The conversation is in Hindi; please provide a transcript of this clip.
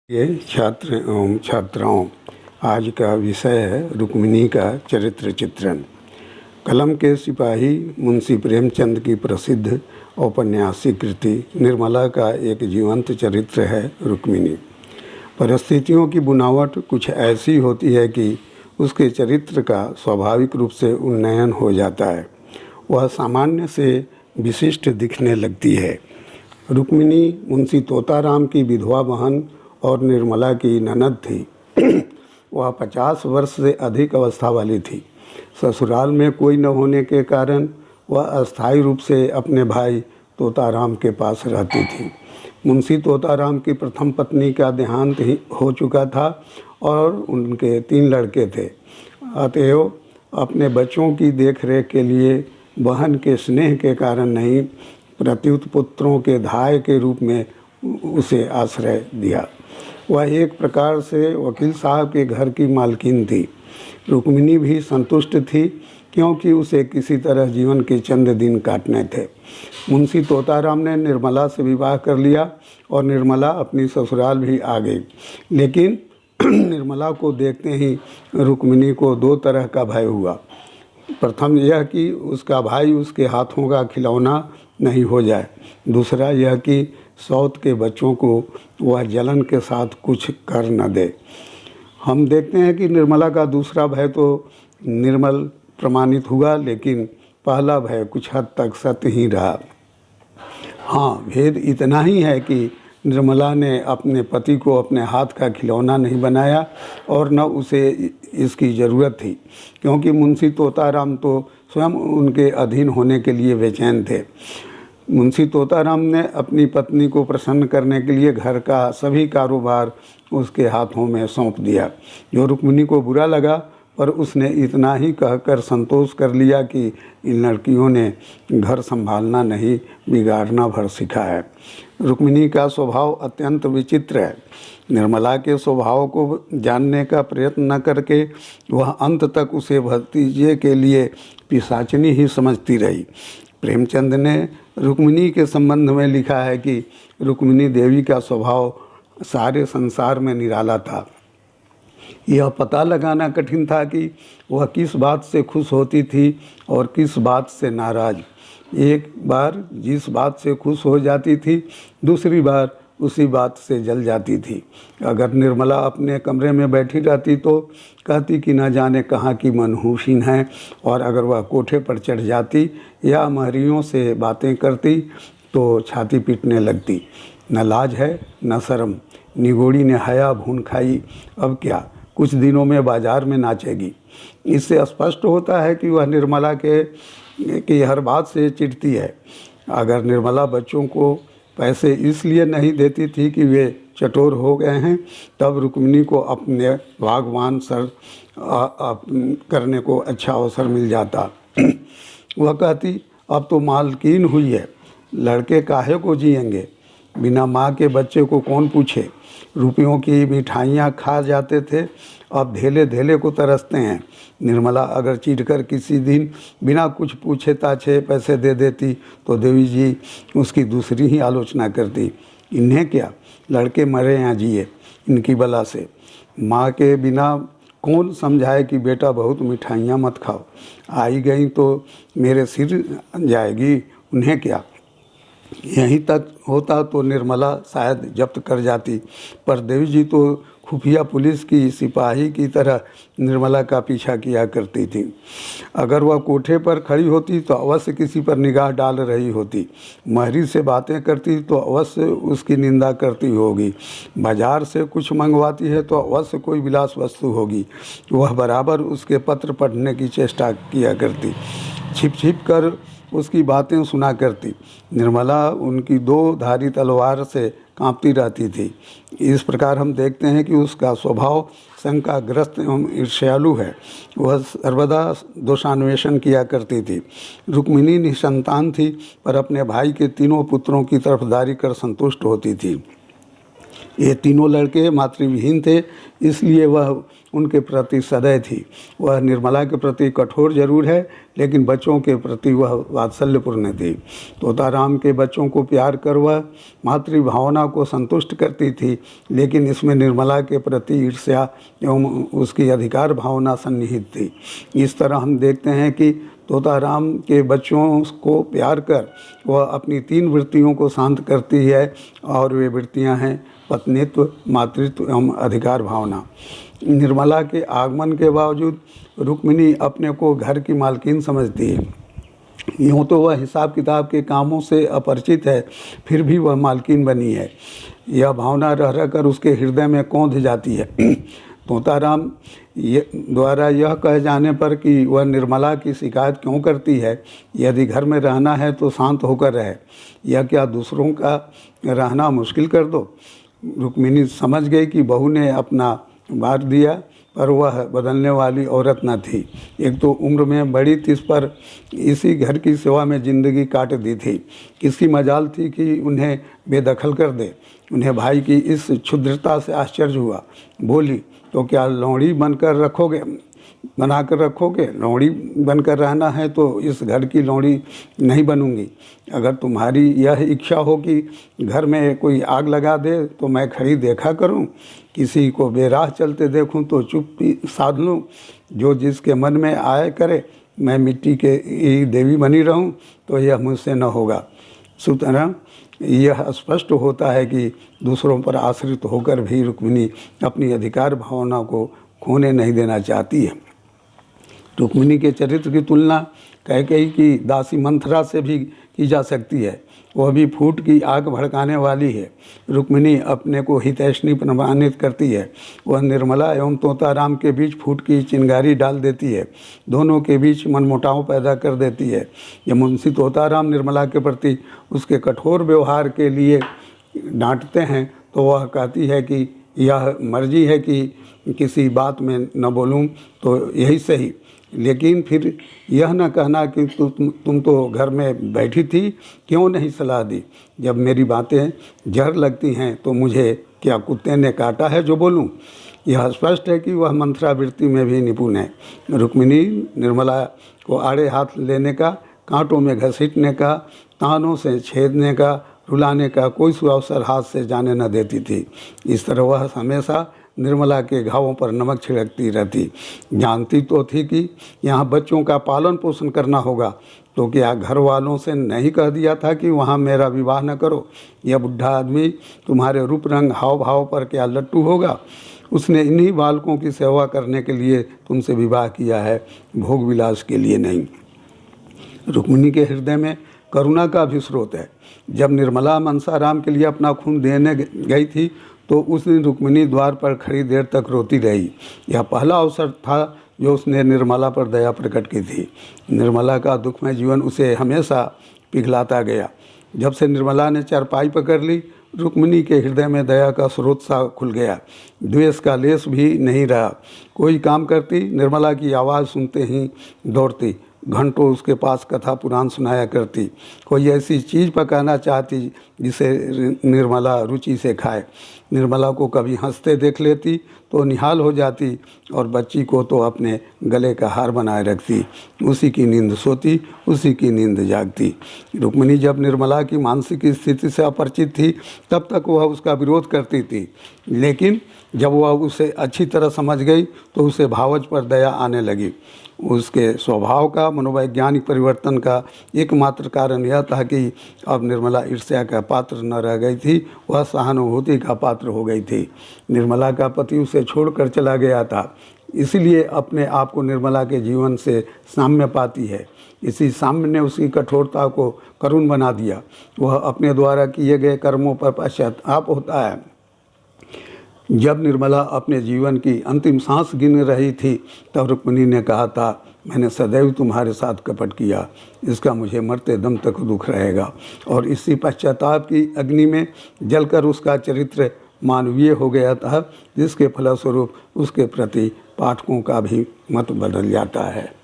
ये छात्र एवं छात्राओं, आज का विषय है रुक्मिणी का चरित्र चित्रण। कलम के सिपाही मुंशी प्रेमचंद की प्रसिद्ध औपन्यासिक कृति निर्मला का एक जीवंत चरित्र है रुक्मिणी। परिस्थितियों की बुनावट कुछ ऐसी होती है कि उसके चरित्र का स्वाभाविक रूप से उन्नयन हो जाता है, वह सामान्य से विशिष्ट दिखने लगती है। रुक्मिणी मुंशी तोताराम की विधवा बहन और निर्मला की ननद थी। वह 50 वर्ष से अधिक अवस्था वाली थी। ससुराल में कोई न होने के कारण वह अस्थायी रूप से अपने भाई तोताराम के पास रहती थी। मुंशी तोताराम की प्रथम पत्नी का देहांत ही हो चुका था और उनके 3 लड़के थे। अतएव अपने बच्चों की देखरेख के लिए बहन के स्नेह के कारण नहीं, प्रत्युत पुत्रों के धाय के रूप में उसे आश्रय दिया। वह एक प्रकार से वकील साहब के घर की मालकिन थी। रुक्मिणी भी संतुष्ट थी, क्योंकि उसे किसी तरह जीवन के चंद दिन काटने थे। मुंशी तोताराम ने निर्मला से विवाह कर लिया और निर्मला अपनी ससुराल भी आ गई। लेकिन निर्मला को देखते ही रुक्मिणी को 2 तरह का भय हुआ। प्रथम यह कि उसका भाई उसके हाथों का खिलौना नहीं हो जाए, दूसरा यह कि सौत के बच्चों को वह जलन के साथ कुछ कर न दे। हम देखते हैं कि निर्मला का दूसरा भय तो निर्मल प्रमाणित हुआ, लेकिन पहला भय कुछ हद तक सत्य ही रहा। हाँ, भेद इतना ही है कि निर्मला ने अपने पति को अपने हाथ का खिलौना नहीं बनाया और न उसे इसकी ज़रूरत थी, क्योंकि मुंशी तोताराम तो स्वयं उनके अधीन होने के लिए बेचैन थे। मुंशी तोताराम ने अपनी पत्नी को प्रसन्न करने के लिए घर का सभी कारोबार उसके हाथों में सौंप दिया, जो रुक्मिणी को बुरा लगा, पर उसने इतना ही कहकर संतोष कर लिया कि इन लड़कियों ने घर संभालना नहीं, बिगाड़ना भर सीखा है। रुक्मिणी का स्वभाव अत्यंत विचित्र है। निर्मला के स्वभाव को जानने का प्रयत्न न करके वह अंत तक उसे भतीजे के लिए पिशाचिनी ही समझती रही। प्रेमचंद ने रुक्मिणी के संबंध में लिखा है कि रुक्मिणी देवी का स्वभाव सारे संसार में निराला था। यह पता लगाना कठिन था कि वह किस बात से खुश होती थी और किस बात से नाराज। एक बार जिस बात से खुश हो जाती थी, दूसरी बार उसी बात से जल जाती थी। अगर निर्मला अपने कमरे में बैठी रहती तो कहती कि न जाने कहाँ की मनहूसिन है, और अगर वह कोठे पर चढ़ जाती या महरियों से बातें करती तो छाती पीटने लगती। न लाज है न शर्म, निगोड़ी ने हया भून खाई, अब क्या कुछ दिनों में बाजार में नाचेगी। इससे स्पष्ट होता है कि वह निर्मला की हर बात से चिढ़ती है। अगर निर्मला बच्चों को पैसे इसलिए नहीं देती थी कि वे चटोर हो गए हैं, तब रुक्मिणी को अपने भगवान सर करने को अच्छा अवसर मिल जाता। वह कहती, अब तो मालकिन हुई है, लड़के काहे को जिएंगे, बिना माँ के बच्चे को कौन पूछे। रुपयों की मिठाइयाँ खा जाते थे, अब धेले धेले को तरसते हैं। निर्मला अगर चिढ़कर किसी दिन बिना कुछ पूछे ताछे पैसे दे देती तो देवी जी उसकी दूसरी ही आलोचना करती। इन्हें क्या, लड़के मरे या जिए, इनकी बला से। माँ के बिना कौन समझाए कि बेटा बहुत मिठाइयाँ मत खाओ, आई गई तो मेरे सिर जाएगी, उन्हें क्या। यहीं तक होता तो निर्मला शायद जब्त कर जाती, पर देवी जी तो खुफिया पुलिस की सिपाही की तरह निर्मला का पीछा किया करती थी। अगर वह कोठे पर खड़ी होती तो अवश्य किसी पर निगाह डाल रही होती, महरी से बातें करती तो अवश्य उसकी निंदा करती होगी, बाजार से कुछ मंगवाती है तो अवश्य कोई विलास वस्तु होगी। वह बराबर उसके पत्र पढ़ने की चेष्टा किया करती, छिप छिप कर उसकी बातें सुना करती। निर्मला उनकी 2 धारी तलवार से कांपती रहती थी। इस प्रकार हम देखते हैं कि उसका स्वभाव शंकाग्रस्त एवं ईर्ष्यालु है। वह सर्वदा दोषान्वेषण किया करती थी। रुक्मिणी निसंतान थी, पर अपने भाई के तीनों पुत्रों की तरफदारी कर संतुष्ट होती थी। ये तीनों लड़के मातृविहीन थे, इसलिए वह उनके प्रति सदैव थी। वह निर्मला के प्रति कठोर जरूर है, लेकिन बच्चों के प्रति वह वात्सल्यपूर्ण थी। तोताराम के बच्चों को प्यार कर वह मातृभावना को संतुष्ट करती थी, लेकिन इसमें निर्मला के प्रति ईर्ष्या एवं उसकी अधिकार भावना सन्निहित थी। इस तरह हम देखते हैं कि तोताराम के बच्चों को प्यार कर वह अपनी 3 वृत्तियों को शांत करती है, और वे वृत्तियां हैं पत्नीत्व, मातृत्व एवं अधिकार भावना। निर्मला के आगमन के बावजूद रुक्मिणी अपने को घर की मालकिन समझती है। यूँ तो वह हिसाब किताब के कामों से अपरिचित है, फिर भी वह मालकिन बनी है। यह भावना रह रह कर उसके हृदय में कौंध जाती है। तोताराम द्वारा यह कहे जाने पर कि वह निर्मला की शिकायत क्यों करती है, यदि घर में रहना है तो शांत होकर रहे, यह क्या दूसरों का रहना मुश्किल कर दो। रुक्मिणी समझ गई कि बहू ने अपना बार दिया, पर वह बदलने वाली औरत न थी। एक तो उम्र में बड़ी थी, इस पर इसी घर की सेवा में ज़िंदगी काट दी थी। किसकी मजाल थी कि उन्हें बेदखल कर दे। उन्हें भाई की इस क्षुद्रता से आश्चर्य हुआ। बोली, तो क्या लौड़ी बनाकर रखोगे? लौड़ी बनकर रहना है तो इस घर की लौड़ी नहीं बनूंगी। अगर तुम्हारी यह इच्छा हो कि घर में कोई आग लगा दे तो मैं खड़ी देखा करूं, किसी को बेराह चलते देखूं तो चुप्पी साध लूं, जो जिसके मन में आए करे, मैं मिट्टी के देवी बनी रहूं, तो यह मुझसे न होगा। सुतरां यह स्पष्ट होता है कि दूसरों पर आश्रित होकर भी रुक्मिणी अपनी अधिकार भावना को खोने नहीं देना चाहती है। रुक्मिणी के चरित्र की तुलना कैकेयी की दासी मंथरा से भी की जा सकती है। वह भी फूट की आग भड़काने वाली है। रुक्मिणी अपने को हितैषणी प्रमाणित करती है। वह निर्मला एवं तोताराम के बीच फूट की चिंगारी डाल देती है, दोनों के बीच मनमुटाव पैदा कर देती है। यह मुंशी तोताराम निर्मला के प्रति उसके कठोर व्यवहार के लिए डांटते हैं तो वह कहती है कि यह मर्जी है कि किसी बात में न बोलूं तो यही सही, लेकिन फिर यह न कहना कि तुम तो घर में बैठी थी, क्यों नहीं सलाह दी। जब मेरी बातें जहर लगती हैं तो मुझे क्या कुत्ते ने काटा है जो बोलूं। यह स्पष्ट है कि वह मंथरावृत्ति में भी निपुण है। रुक्मिणी निर्मला को आड़े हाथ लेने का, कांटों में घसीटने का, तानों से छेदने का, रुलाने का कोई अवसर हाथ से जाने न देती थी। इस तरह वह हमेशा निर्मला के घावों पर नमक छिड़कती रहती। जानती तो थी कि यहाँ बच्चों का पालन पोषण करना होगा, तो क्या घर वालों से नहीं कह दिया था कि वहाँ मेरा विवाह न करो। यह बुढ़ा आदमी तुम्हारे रूप रंग हाव भाव पर क्या लट्टू होगा। उसने इन्हीं बालकों की सेवा करने के लिए तुमसे विवाह किया है, भोग विलास के लिए नहीं। रुक्मिणी के हृदय में करुणा का भी स्रोत है। जब निर्मला मनसाराम के लिए अपना खून देने गई थी तो उस दिन रुक्मिणी द्वार पर खड़ी देर तक रोती रही। यह पहला अवसर था जो उसने निर्मला पर दया प्रकट की थी। निर्मला का दुखमय जीवन उसे हमेशा पिघलाता गया। जब से निर्मला ने चारपाई पकड़ ली, रुक्मिणी के हृदय में दया का स्रोत सा खुल गया। द्वेष का लेस भी नहीं रहा। कोई काम करती, निर्मला की आवाज़ सुनते ही दौड़ती, घंटों उसके पास कथा पुराण सुनाया करती। कोई ऐसी चीज़ पकाना चाहती जिसे निर्मला रुचि से खाए। निर्मला को कभी हंसते देख लेती तो निहाल हो जाती, और बच्ची को तो अपने गले का हार बनाए रखती। उसी की नींद सोती, उसी की नींद जागती। रुक्मिणी जब निर्मला की मानसिक स्थिति से अपरिचित थी तब तक वह उसका विरोध करती थी, लेकिन जब वह उसे अच्छी तरह समझ गई तो उसे भावज पर दया आने लगी। उसके स्वभाव का मनोवैज्ञानिक परिवर्तन का एकमात्र कारण यह था कि अब निर्मला ईर्ष्या का पात्र न रह गई थी, वह सहानुभूति का पात्र हो गई थी। निर्मला का पति उसे छोड़कर चला गया था, इसलिए अपने आप को निर्मला के जीवन से साम्य पाती है। इसी साम्य ने उसकी कठोरता को करुण बना दिया। वह अपने द्वारा किए गए कर्मों पर पश्चाताप होता है। जब निर्मला अपने जीवन की अंतिम सांस गिन रही थी तब रुक्मिणी ने कहा था, मैंने सदैव तुम्हारे साथ कपट किया, इसका मुझे मरते दम तक दुख रहेगा। और इसी पश्चाताप की अग्नि में जलकर उसका चरित्र मानवीय हो गया था, जिसके फलस्वरूप उसके प्रति पाठकों का भी मत बदल जाता है।